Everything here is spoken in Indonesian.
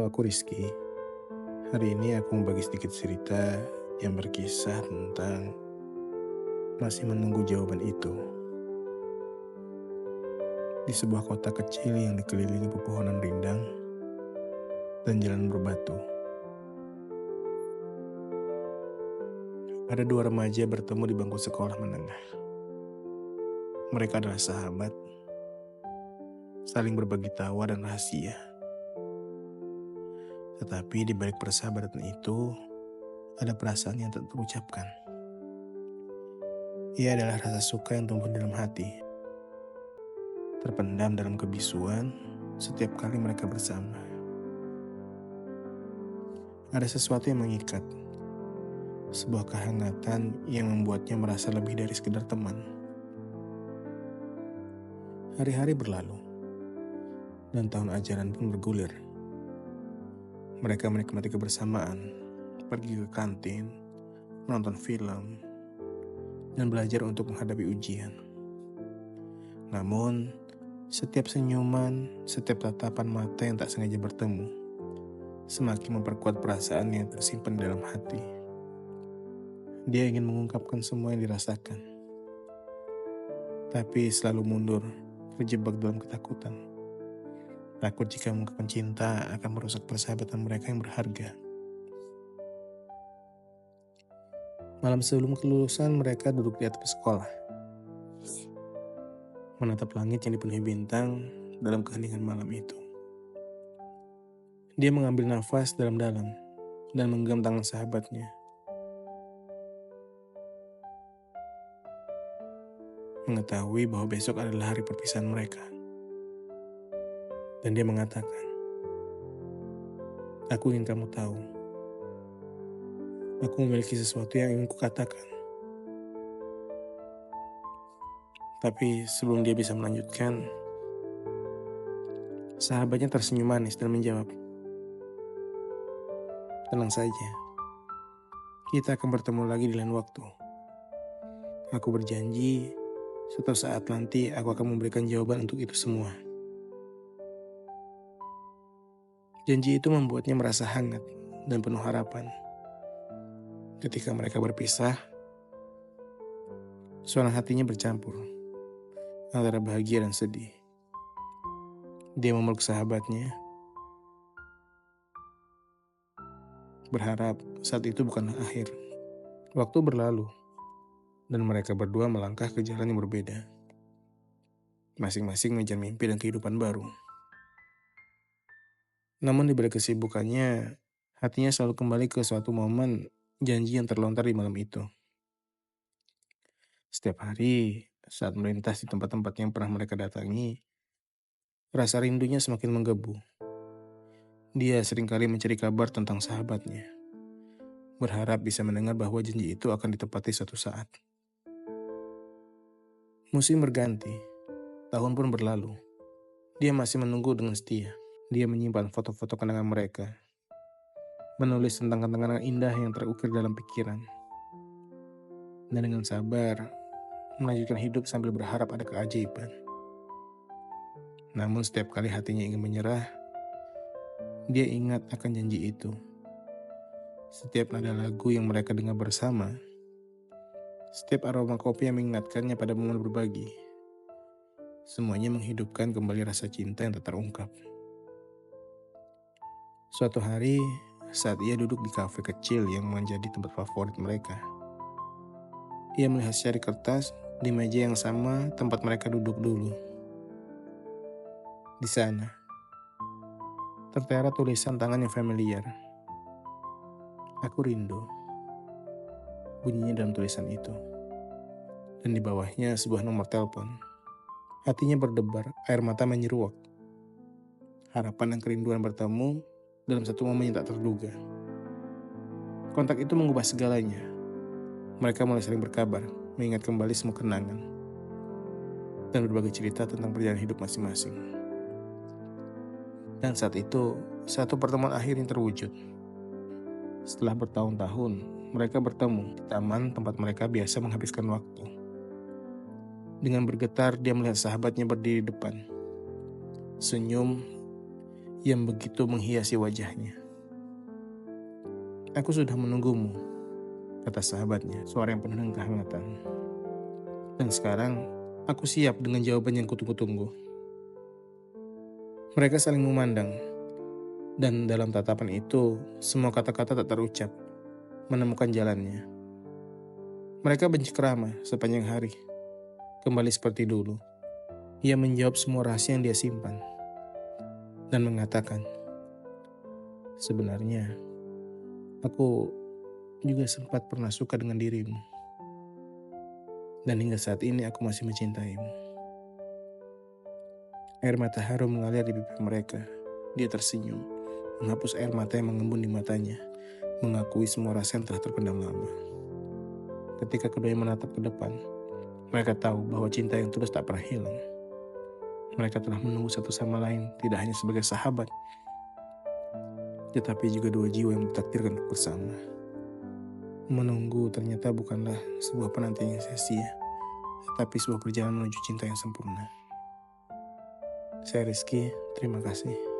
Halo, aku Rizky. Hari ini aku mau bagi sedikit cerita yang berkisah tentang masih menunggu jawaban itu. Di sebuah kota kecil yang dikelilingi pepohonan rindang dan jalan berbatu, ada dua remaja bertemu di bangku sekolah menengah. Mereka adalah sahabat, saling berbagi tawa dan rahasia. Tetapi di balik persahabatan itu, ada perasaan yang tak terucapkan. Ia adalah rasa suka yang tumbuh dalam hati, terpendam dalam kebisuan setiap kali mereka bersama. Ada sesuatu yang mengikat, sebuah kehangatan yang membuatnya merasa lebih dari sekedar teman. Hari-hari berlalu, dan tahun ajaran pun bergulir. Mereka menikmati kebersamaan, pergi ke kantin, menonton film, dan belajar untuk menghadapi ujian. Namun, setiap senyuman, setiap tatapan mata yang tak sengaja bertemu, semakin memperkuat perasaan yang tersimpan dalam hati. Dia ingin mengungkapkan semua yang dirasakan, tapi selalu mundur, terjebak dalam ketakutan. Takut jika mengungkapkan cinta akan merusak persahabatan mereka yang berharga. Malam sebelum kelulusan, mereka duduk di atap sekolah, menatap langit yang dipenuhi bintang dalam keheningan malam itu. Dia mengambil nafas dalam-dalam dan menggenggam tangan sahabatnya. Mengetahui bahwa besok adalah hari perpisahan mereka. Dan dia mengatakan, "Aku ingin kamu tahu. Aku memiliki sesuatu yang ingin kukatakan." Tapi sebelum dia bisa melanjutkan, sahabatnya tersenyum manis dan menjawab, "Tenang saja. Kita akan bertemu lagi di lain waktu. Aku berjanji, suatu saat nanti aku akan memberikan jawaban untuk itu semua." Janji itu membuatnya merasa hangat dan penuh harapan. Ketika mereka berpisah, suara hatinya bercampur antara bahagia dan sedih. Dia memeluk sahabatnya, berharap saat itu bukanlah akhir. Waktu berlalu, dan mereka berdua melangkah ke jalan yang berbeda. Masing-masing mengejar mimpi dan kehidupan baru. Namun di balik kesibukannya, hatinya selalu kembali ke suatu momen janji yang terlontar di malam itu. Setiap hari, saat melintas di tempat-tempat yang pernah mereka datangi, rasa rindunya semakin menggebu. Dia seringkali mencari kabar tentang sahabatnya, berharap bisa mendengar bahwa janji itu akan ditepati suatu saat. Musim berganti, tahun pun berlalu. Dia masih menunggu dengan setia. Dia menyimpan foto-foto kenangan mereka, menulis tentang kenangan indah yang terukir dalam pikiran, dan dengan sabar melanjutkan hidup sambil berharap ada keajaiban. Namun setiap kali hatinya ingin menyerah, dia ingat akan janji itu. Setiap nada lagu yang mereka dengar bersama, setiap aroma kopi yang mengingatkannya pada momen berbagi, semuanya menghidupkan kembali rasa cinta yang tak terungkap. Suatu hari, saat ia duduk di kafe kecil yang menjadi tempat favorit mereka, ia melihat secari kertas di meja yang sama tempat mereka duduk dulu. Di sana, tertera tulisan tangan yang familiar. "Aku rindu," bunyinya dalam tulisan itu. Dan di bawahnya sebuah nomor telepon. Hatinya berdebar, air mata menyeruak. Harapan dan kerinduan bertemu dalam satu momen yang tak terduga. Kontak itu mengubah segalanya. Mereka mulai saling berkabar, mengingat kembali semua kenangan, dan berbagi cerita tentang perjalanan hidup masing-masing. Dan saat itu, satu pertemuan akhirnya terwujud. Setelah bertahun-tahun, mereka bertemu di taman tempat mereka biasa menghabiskan waktu. Dengan bergetar, dia melihat sahabatnya berdiri di depan. Senyum yang begitu menghiasi wajahnya. "Aku sudah menunggumu," kata sahabatnya, suara yang penuh dengan kehangatan. "Dan sekarang aku siap dengan jawaban yang kutunggu-tunggu." Mereka saling memandang, dan dalam tatapan itu semua kata-kata tak terucap menemukan jalannya. Mereka bercengkrama sepanjang hari, kembali seperti dulu. Ia menjawab semua rahasia yang dia simpan dan mengatakan, "Sebenarnya aku juga sempat pernah suka dengan dirimu. Dan hingga saat ini aku masih mencintaimu." Air mata harum mengalir di pipi mereka. Dia tersenyum, menghapus air mata yang mengembun di matanya, mengakui semua rasa yang telah terpendam lama. Ketika keduanya menatap ke depan, mereka tahu bahwa cinta yang tulus tak pernah hilang. Mereka telah menunggu satu sama lain, tidak hanya sebagai sahabat, tetapi juga dua jiwa yang ditakdirkan untuk bersama. Menunggu ternyata bukanlah sebuah penantian yang sia-sia, tetapi sebuah perjalanan menuju cinta yang sempurna. Saya Rizky, terima kasih.